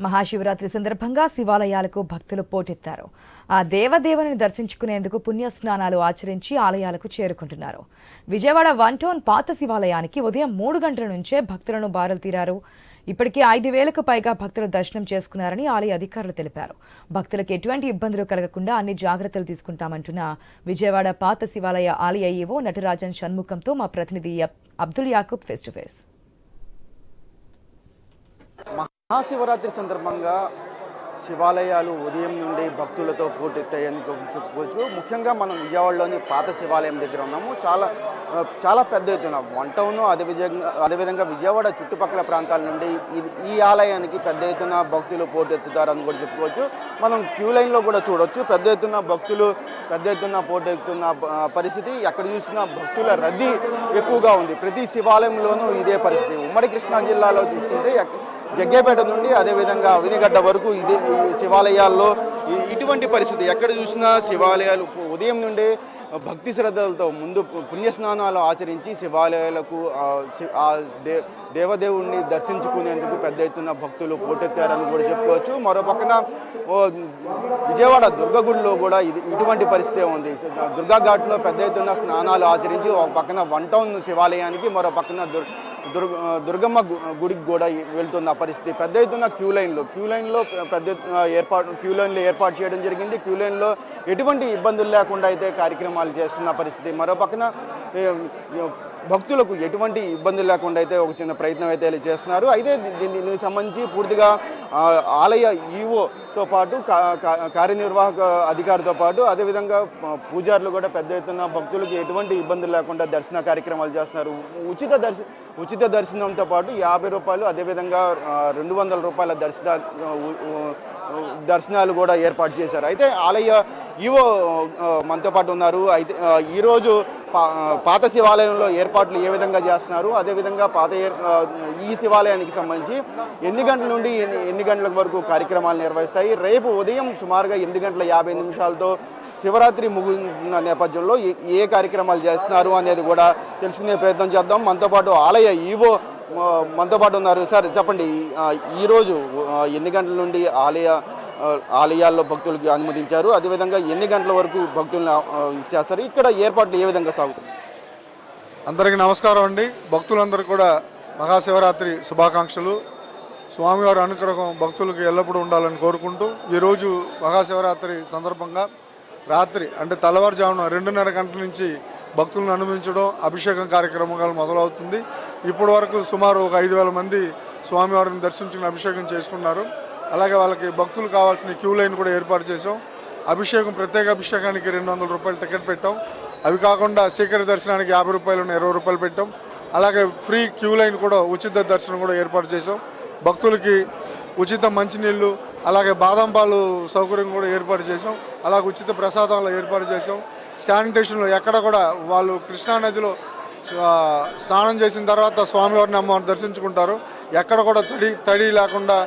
మహాశివరాత్రి సందర్భంగా శివాలయాలకు భక్తులు పోటెత్తారు. ఆ దేవదేవుని దర్శించుకునేందుకు పుణ్యస్నానాలు ఆచరించి ఆలయాలకు చేరుకుంటున్నారు. విజయవాడ 1 టౌన్ పాత శివాలయానికి ఉదయం 3 గంటల నుంచే భక్తులను బారులు తీరారు. ఇప్పటికే 5,000కు పైగా భక్తులు దర్శనం చేసుకున్నారని ఆలయ అధికారులు తెలిపారు. భక్తులకు ఎటువంటి ఇబ్బందులు కలగకుండా అన్ని జాగ్రత్తలు తీసుకుంటామంటున్న విజయవాడ పాత శివాలయ ఆలయ ఈవో నటరాజన్ షణ్ముఖంతో మా ప్రతినిధి Abdul Yakub face to face. Mahashivaratri సందర్భంగా శివాలయాలు ఉదయం నుండి భక్తులతో పోటెత్తాయని చెప్పుకోవచ్చు. ముఖ్యంగా మనం విజయవాడలోని పాత శివాలయం దగ్గర ఉన్నాము. చాలా పెద్ద ఎత్తున 1 టౌన్ అదేవిధంగా విజయవాడ చుట్టుపక్కల ప్రాంతాల నుండి ఈ ఆలయానికి పెద్ద ఎత్తున భక్తులు పోటెత్తుతారని కూడా చెప్పుకోవచ్చు. మనం క్యూ లైన్లో కూడా చూడవచ్చు. పెద్ద ఎత్తున పోటెత్తున్న పరిస్థితి. ఎక్కడ చూసినా భక్తుల రద్దీ ఎక్కువగా ఉంది. ప్రతి శివాలయంలోనూ ఇదే పరిస్థితి. ఉమ్మడి కృష్ణా జిల్లాలో చూసుకుంటే జగ్గేపేట నుండి అదేవిధంగా అవినిగడ్డ వరకు ఇదే శివాలయాల్లో ఇటువంటి పరిస్థితి. ఎక్కడ చూసినా శివాలయాలు ఉదయం నుండి భక్తి శ్రద్ధలతో ముందు పుణ్యస్నానాలు ఆచరించి శివాలయాలకు దేవదేవుణ్ణి దర్శించుకునేందుకు పెద్ద ఎత్తున భక్తులు పోటెత్తారని కూడా చెప్పుకోవచ్చు. మరో పక్కన విజయవాడ దుర్గగుడిలో కూడా ఇటువంటి పరిస్థితే ఉంది. దుర్గా ఘాట్లో పెద్ద ఎత్తున స్నానాలు ఆచరించి ఒక పక్కన 1 టౌన్ శివాలయానికి మరో పక్కన దుర్గమ్మ గుడికి కూడా వెళ్తున్న పరిస్థితి. పెద్ద ఎత్తున క్యూ లైన్లో ఏర్పాటు చేయడం జరిగింది. క్యూ లైన్లో ఎటువంటి ఇబ్బందులు లేకుండా అయితే కార్యక్రమాలు చేస్తున్న పరిస్థితి. మరో పక్కన భక్తులకు ఎటువంటి ఇబ్బందులు లేకుండా అయితే ఒక చిన్న ప్రయత్నం అయితే చేస్తున్నారు. అయితే దీనికి సంబంధించి పూర్తిగా ఆలయ ఈవోతో పాటు కార్యనిర్వాహక అధికారితో పాటు అదేవిధంగా పూజారులు కూడా పెద్ద ఎత్తున భక్తులకు ఎటువంటి ఇబ్బందులు లేకుండా దర్శన కార్యక్రమాలు చేస్తున్నారు. ఉచిత దర్శనంతో పాటు 50 రూపాయలు అదేవిధంగా 200 రూపాయల దర్శనాలు కూడా ఏర్పాటు చేశారు. అయితే ఆలయ ఈవో మనతో పాటు ఉన్నారు. అయితే ఈరోజు పాత శివాలయంలో ఏర్పాట్లు ఏ విధంగా చేస్తున్నారు, అదేవిధంగా ఈ శివాలయానికి సంబంధించి ఎన్ని గంటల నుండి ఎన్ని గంటల వరకు కార్యక్రమాలు నిర్వహిస్తాయి, రేపు ఉదయం సుమారుగా 8:50 శివరాత్రి ముగిసిన నేపథ్యంలో ఏ కార్యక్రమాలు చేస్తున్నారు అనేది కూడా తెలుసుకునే ప్రయత్నం చేద్దాం. మనతో పాటు ఆలయ ఈవో మనతో పాటు ఉన్నారు. సార్ చెప్పండి, ఈరోజు ఎన్ని గంటల నుండి ఆలయాల్లో భక్తులకి అనుమతించారు, అదేవిధంగా ఎన్ని గంటల వరకు భక్తులను చేస్తారు, ఇక్కడ ఏర్పాట్లు ఏ విధంగా సాగుతాయి? అందరికీ నమస్కారం అండి. భక్తులందరూ కూడా మహాశివరాత్రి శుభాకాంక్షలు. స్వామివారి అనుగ్రహం భక్తులకు ఎల్లప్పుడూ ఉండాలని కోరుకుంటూ ఈరోజు మహాశివరాత్రి సందర్భంగా రాత్రి అంటే తెల్లవారుజామున 2:30 గంటల నుంచి భక్తులను అనుమతించడం, అభిషేకం కార్యక్రమాలు మొదలవుతుంది. ఇప్పటి వరకు సుమారు ఒక 5,000 మంది స్వామివారిని దర్శించుకుని అభిషేకం చేసుకున్నారు. అలాగే వాళ్ళకి భక్తులు కావాల్సిన క్యూ లైన్ కూడా ఏర్పాటు చేసాం. ప్రత్యేక అభిషేకానికి 200 రూపాయలు టికెట్ పెట్టాం. అవి కాకుండా శీకర దర్శనానికి 50 రూపాయలు 20 రూపాయలు పెట్టాం. అలాగే ఫ్రీ క్యూ లైన్ కూడా ఉచిత దర్శనం కూడా ఏర్పాటు చేసాం. భక్తులకి ఉచిత మంచినీళ్ళు అలాగే బాదం పాలు సౌకర్యం కూడా ఏర్పాటు చేసాం. అలాగే ఉచిత ప్రసాదాలు ఏర్పాటు చేసాం. శానిటేషన్లో ఎక్కడ కూడా వాళ్ళు కృష్ణానదిలో స్నానం చేసిన తర్వాత స్వామివారిని అమ్మవారిని దర్శించుకుంటారు. ఎక్కడ కూడా తడి లేకుండా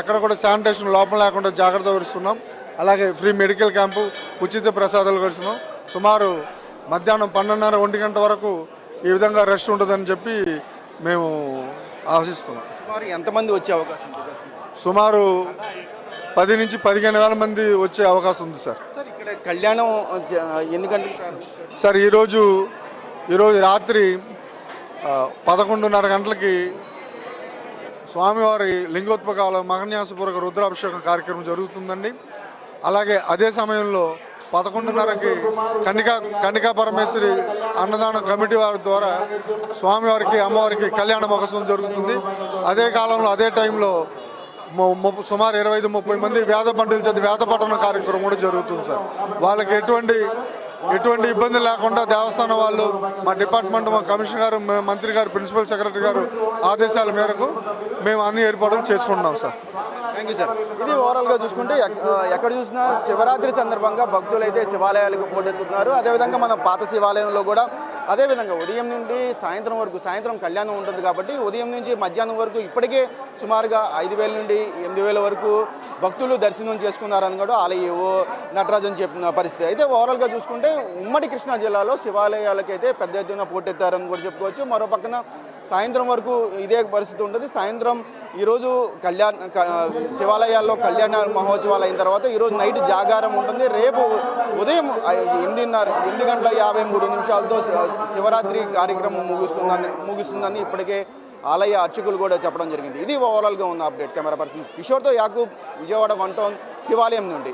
ఎక్కడ కూడా శానిటేషన్ లోపం లేకుండా జాగ్రత్త వహిస్తున్నాం. అలాగే ఫ్రీ మెడికల్ క్యాంపు, ఉచిత ప్రసాదాలు కలుస్తున్నాం. సుమారు మధ్యాహ్నం 12:30-1 గంట వరకు ఈ విధంగా రష్ ఉంటుందని చెప్పి మేము ఆశిస్తున్నాం. సుమారు ఎంతమంది వచ్చే అవకాశం ఉంది? సుమారు 10 నుంచి 15,000 మంది వచ్చే అవకాశం ఉంది సార్. సార్ ఇక్కడ కళ్యాణం ఎన్ని గంటలకు? సార్ ఈరోజు రాత్రి 11:30 గంటలకి స్వామివారి లింగోద్భకాల మహన్యాసపూర్వక రుద్రాభిషేకం కార్యక్రమం జరుగుతుందండి. అలాగే అదే సమయంలో 11:30కి కన్నికా పరమేశ్వరి అన్నదాన కమిటీ వారి ద్వారా స్వామివారికి అమ్మవారికి కళ్యాణ మహోత్సవం జరుగుతుంది. అదే కాలంలో అదే టైంలో సుమారు 25-30 మంది వేద పండితులు చదివి వేద పఠన కార్యక్రమం కూడా జరుగుతుంది సార్. వాళ్ళకి ఎటువంటి ఇబ్బంది లేకుండా దేవస్థానం వాళ్ళు, మా డిపార్ట్మెంట్, మా కమిషనర్ గారు, మంత్రి గారు, ప్రిన్సిపల్ సెక్రటరీ గారు ఆదేశాల మేరకు మేము అన్ని ఏర్పాట్లు చేసుకుంటున్నాం సార్. Thank you sir. ఇది ఓవరాల్గా చూసుకుంటే ఎక్కడ చూసినా శివరాత్రి సందర్భంగా భక్తులు అయితే శివాలయాలకు పోటెత్తుతున్నారు. అదేవిధంగా మన పాత శివాలయంలో కూడా అదేవిధంగా ఉదయం నుండి సాయంత్రం కళ్యాణం ఉంటుంది కాబట్టి ఉదయం నుంచి మధ్యాహ్నం వరకు ఇప్పటికే సుమారుగా 5,000 నుండి 8,000 వరకు భక్తులు దర్శనం చేసుకున్నారని కూడా ఆలయ నటరాజన్ చెప్పిన పరిస్థితి. అయితే ఓవరాల్గా చూసుకుంటే ఉమ్మడి కృష్ణా జిల్లాలో శివాలయాలకైతే పెద్ద ఎత్తున పోటెత్తారని కూడా చెప్పుకోవచ్చు. మరో పక్కన సాయంత్రం వరకు ఇదే పరిస్థితి ఉంటుంది. సాయంత్రం ఈరోజు శివాలయాల్లో కళ్యాణ మహోత్సవాలు అయిన తర్వాత ఈరోజు నైట్ జాగారం ఉంటుంది. రేపు ఉదయం 8:53 శివరాత్రి కార్యక్రమం ముగుస్తుందని ఇప్పటికే ఆలయ అర్చకులు కూడా చెప్పడం జరిగింది. ఇది ఓవరాల్గా ఉన్న అప్డేట్. కెమెరా పర్సన్ కిషోర్తో యాకూబ్, విజయవాడ 1 టౌన్ శివాలయం నుండి.